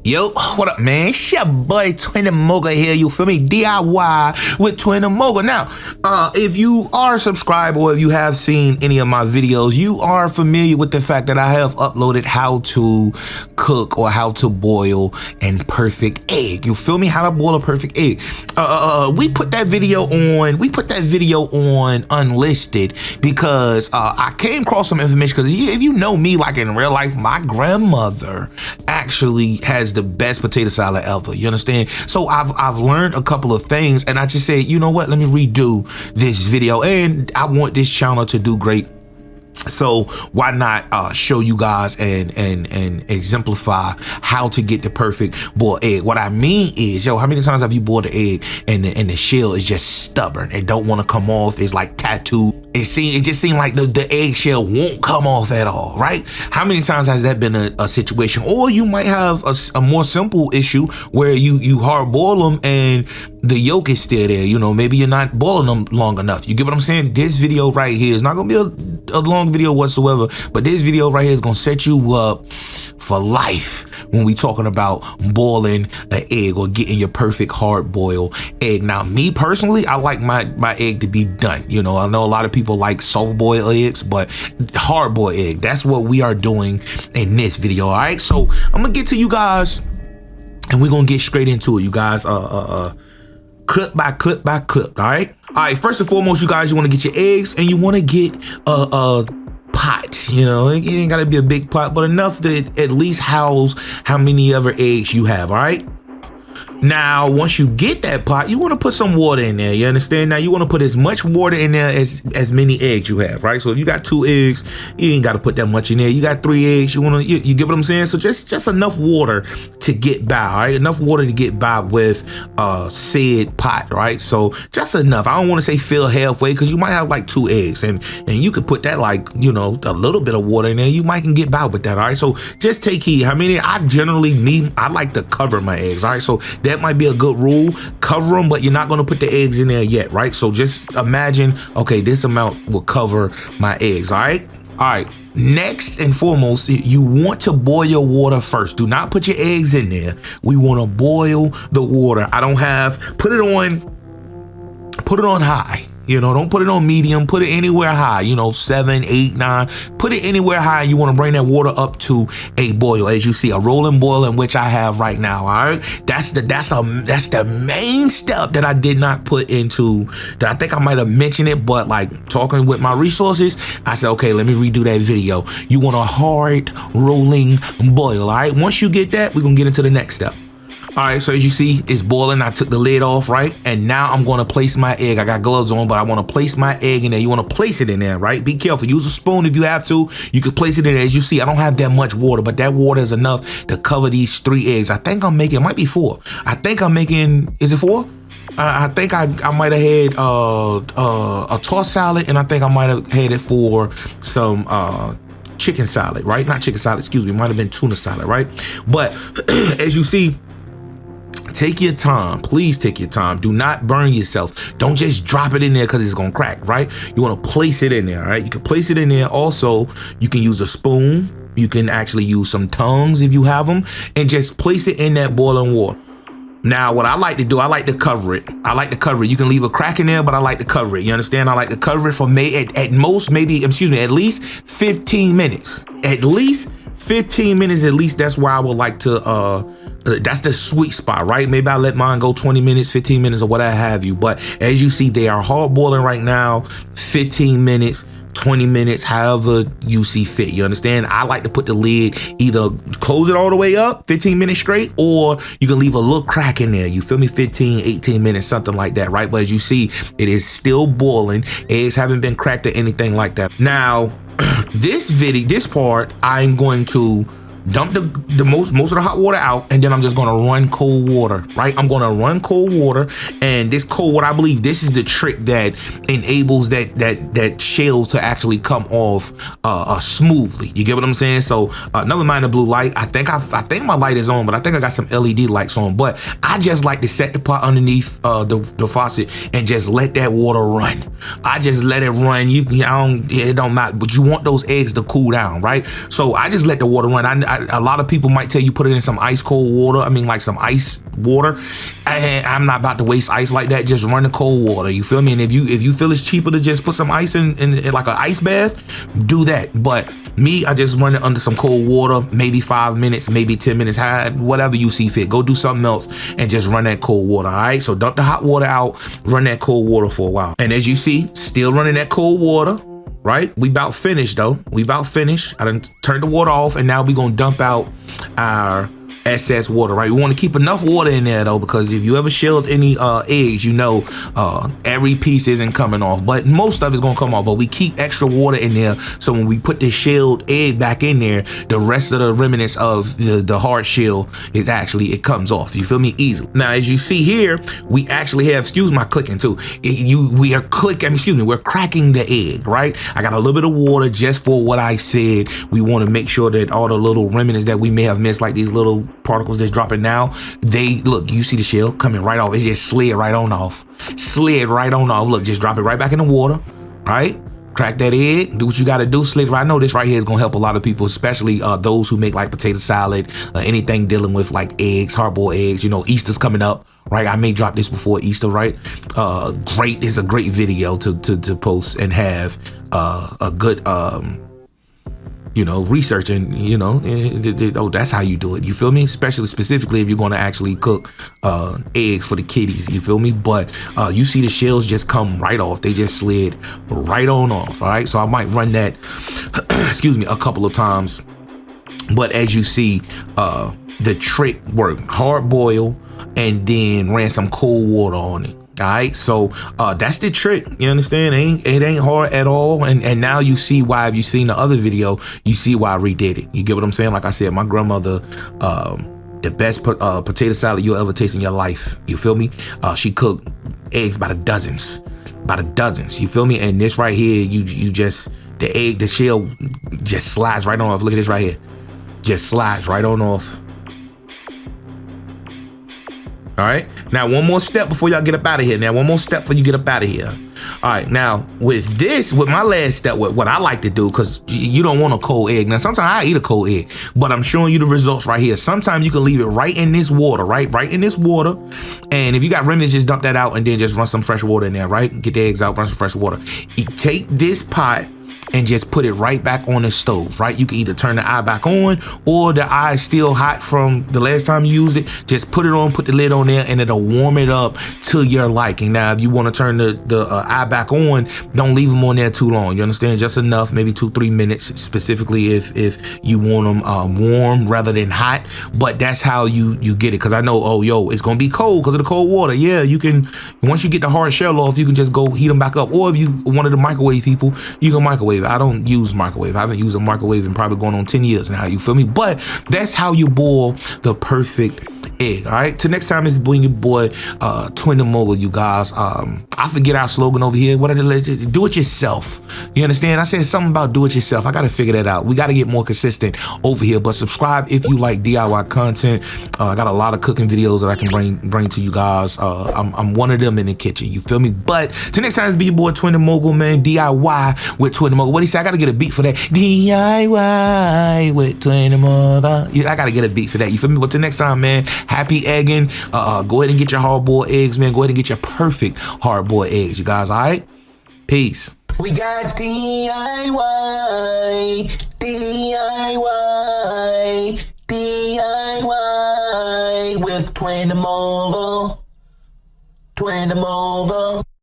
Yo, what up, man? It's your boy TWINdaMOGUL here, you feel me? DIY with TWINdaMOGUL. Now, if you are subscribed or if you have seen any of my videos, you are familiar with the fact that I have uploaded how to cook or how to boil a perfect egg. You feel me? How to boil a perfect egg. We put that video on unlisted because I came across some information, because if you know me, like in real life, my grandmother actually has the best potato salad ever. You understand? So I've learned a couple of things, and I just said, you know what, let me redo this video, and I want this channel to do great. So why not show you guys and exemplify how to get the perfect boiled egg. What I mean is, yo, how many times have you boiled an egg and the shell is just stubborn? It don't want to come off. It's like tattooed. It just seemed like the eggshell won't come off at all, right? How many times has that been a situation? Or you might have a more simple issue where you hard boil them and the yolk is still there. You know, maybe you're not boiling them long enough. You get what I'm saying? This video right here is not gonna be a long video whatsoever, but this video right here is gonna set you up for life when we talking about boiling an egg or getting your perfect hard boiled egg. Now, me personally, I like my egg to be done. You know, I know a lot of people like soft boiled eggs, but hard boiled egg, that's what we are doing in this video. All right, so I'm gonna get to you guys and we're gonna get straight into it, you guys. Clip by clip by clip. All right, first and foremost, you guys, you want to get your eggs and you want to get a pot. You know, it ain't gotta be a big pot, but enough to at least house how many other eggs you have. All right, now once you get that pot, you want to put some water in there. You understand? Now you want to put as much water in there as many eggs you have, right? So if you got 2 eggs, you ain't got to put that much in there. You got 3 eggs, you get what I'm saying? So just enough water to get by. All right, enough water to get by with said pot, right? So just enough. I don't want to say fill halfway, because you might have like 2 eggs and you could put that, like, you know, a little bit of water in there. You might can get by with that. All right, so just take heed. I mean, I like to cover my eggs. All right, so that might be a good rule. Cover them, but you're not going to put the eggs in there yet, right? So just imagine, okay, this amount will cover my eggs. All right. Next and foremost, you want to boil your water first. Do not put your eggs in there. We want to boil the water. Put it on high. You know, don't put it on medium, put it anywhere high, you know, 7, 8, 9, put it anywhere high. You want to bring that water up to a boil, as you see, a rolling boil, in which I have right now. All right, that's the main step that I did not put into, that I think I might have mentioned it, but like talking with my resources, I said, okay, let me redo that video. You want a hard rolling boil. All right, once you get that, we're gonna get into the next step. All right, so as you see, it's boiling. I took the lid off, right? And now I'm going to place my egg. I got gloves on, but I want to place my egg in there. You want to place it in there, right? Be careful. Use a spoon if you have to. You can place it in there. As you see, I don't have that much water, but that water is enough to cover these 3 eggs. I think I'm making, it might be 4. I think I'm making, is it 4? I think I might have had a tossed salad, and I think I might have had it for some chicken salad, right? Not chicken salad, excuse me. Might have been tuna salad, right? But as you see, take your time. Please take your time. Do not burn yourself. Don't just drop it in there because it's going to crack, right? You want to place it in there, all right? You can place it in there. Also, you can use a spoon. You can actually use some tongues if you have them, and just place it in that boiling water. Now, what I like to do, I like to cover it. You can leave a crack in there, but I like to cover it. You understand? I like to cover it for at least 15 minutes. At least 15 minutes, at least. That's where I would like to, that's the sweet spot, right? Maybe I let mine go 20 minutes, 15 minutes, or whatever have you. But as you see, they are hard boiling right now, 15 minutes, 20 minutes, however you see fit. You understand? I like to put the lid, either close it all the way up, 15 minutes straight, or you can leave a little crack in there. You feel me? 15, 18 minutes, something like that, right? But as you see, it is still boiling. Eggs haven't been cracked or anything like that. Now, this part, I'm going to dump the most of the hot water out, and then I'm just gonna run cold water, right? I'm gonna run cold water, and this cold water, I believe this is the trick that enables that shells to actually come off smoothly. You get what I'm saying? So never mind the blue light. I think my light is on, but I think I got some LED lights on. But I just like to set the pot underneath the faucet and just let that water run. I just let it run. It don't matter, but you want those eggs to cool down, right? So I just let the water run. A lot of people might tell you put it in some ice cold water. I mean, like some ice water. I'm not about to waste ice like that. Just run the cold water. You feel me? And if you feel it's cheaper to just put some ice in like an ice bath, do that. But me, I just run it under some cold water, maybe 5 minutes, maybe 10 minutes, whatever you see fit. Go do something else and just run that cold water. All right. So dump the hot water out, run that cold water for a while. And as you see, still running that cold water. Right, we about finished though. We about finished. I done turned the water off, and now we gonna dump out our excess water. Right, we want to keep enough water in there though, because if you ever shelled any eggs, you know every piece isn't coming off, but most of it's gonna come off. But we keep extra water in there, so when we put the shelled egg back in there, the rest of the remnants of the hard shell is actually, it comes off. You feel me? Easily. Now, as you see here, we actually have, excuse my clicking too. We are clicking. Excuse me. We're cracking the egg. Right. I got a little bit of water just for what I said. We want to make sure that all the little remnants that we may have missed, like these little particles that's dropping now, they look, you see the shell coming right off. It just slid right on off. Slid right on off. Look, just drop it right back in the water. Right? Crack that egg, do what you got to do, slid right. I know this right here is going to help a lot of people, especially those who make like potato salad, anything dealing with like eggs, hard-boiled eggs. You know, Easter's coming up, right? I may drop this before Easter, right? Great, it's a great video to post and have a good you know, research and, you know, oh, that's how you do it. You feel me? Specifically if you're going to actually cook eggs for the kiddies. You feel me? But you see the shells just come right off. They just slid right on off. All right. So I might run that, excuse me, a couple of times. But as you see, the trick worked. Hard boil and then ran some cold water on it. All right, so that's the trick. You understand? It ain't hard at all. And now you see why. If you seen the other video, you see why I redid it. You get what I'm saying? Like I said, my grandmother, the best potato salad you'll ever taste in your life. You feel me? She cooked eggs by the dozens. You feel me? And this right here, you just, the shell just slides right on off. Look at this right here. Just slides right on off. All right. Now, one more step before y'all get up out of here. Now, one more step before you get up out of here. All right. Now, with my last step, what I like to do, because you don't want a cold egg. Now, sometimes I eat a cold egg, but I'm showing you the results right here. Sometimes you can leave it right in this water, right in this water. And if you got remnants, just dump that out and then just run some fresh water in there, right? Get the eggs out, run some fresh water. You take this pot and just put it right back on the stove, right? You can either turn the eye back on, or the eye is still hot from the last time you used it. Just put it on, put the lid on there, and it'll warm it up to your liking. Now, if you want to turn the eye back on, don't leave them on there too long. You understand? Just enough, maybe 2-3 minutes, specifically if you want them warm rather than hot. But that's how you get it. Because I know, oh, yo, it's going to be cold because of the cold water. Yeah, you can, once you get the hard shell off, you can just go heat them back up. Or if you one of the microwave people, you can microwave. I don't use microwave. I haven't used a microwave in probably going on 10 years now. You feel me? But that's how you boil the perfect egg. All right. Till next time, it's been your boy TWINdaMOGUL, you guys. I forget our slogan over here. What did it? Do it yourself. You understand? I said something about do it yourself. I got to figure that out. We got to get more consistent over here. But subscribe if you like DIY content. I got a lot of cooking videos that I can bring to you guys. I'm one of them in the kitchen. You feel me? But till next time, it's been your boy TWINdaMOGUL, man. DIY with TWINdaMOGUL. What do you say? I got to get a beat for that. DIY with TWINdaMOGUL. Yeah, I got to get a beat for that. You feel me? But till next time, man. Happy egging. Go ahead and get your hard-boiled eggs, man. Go ahead and get your perfect hard-boiled eggs, you guys. All right? Peace. We got DIY with TWINdaMOGUL.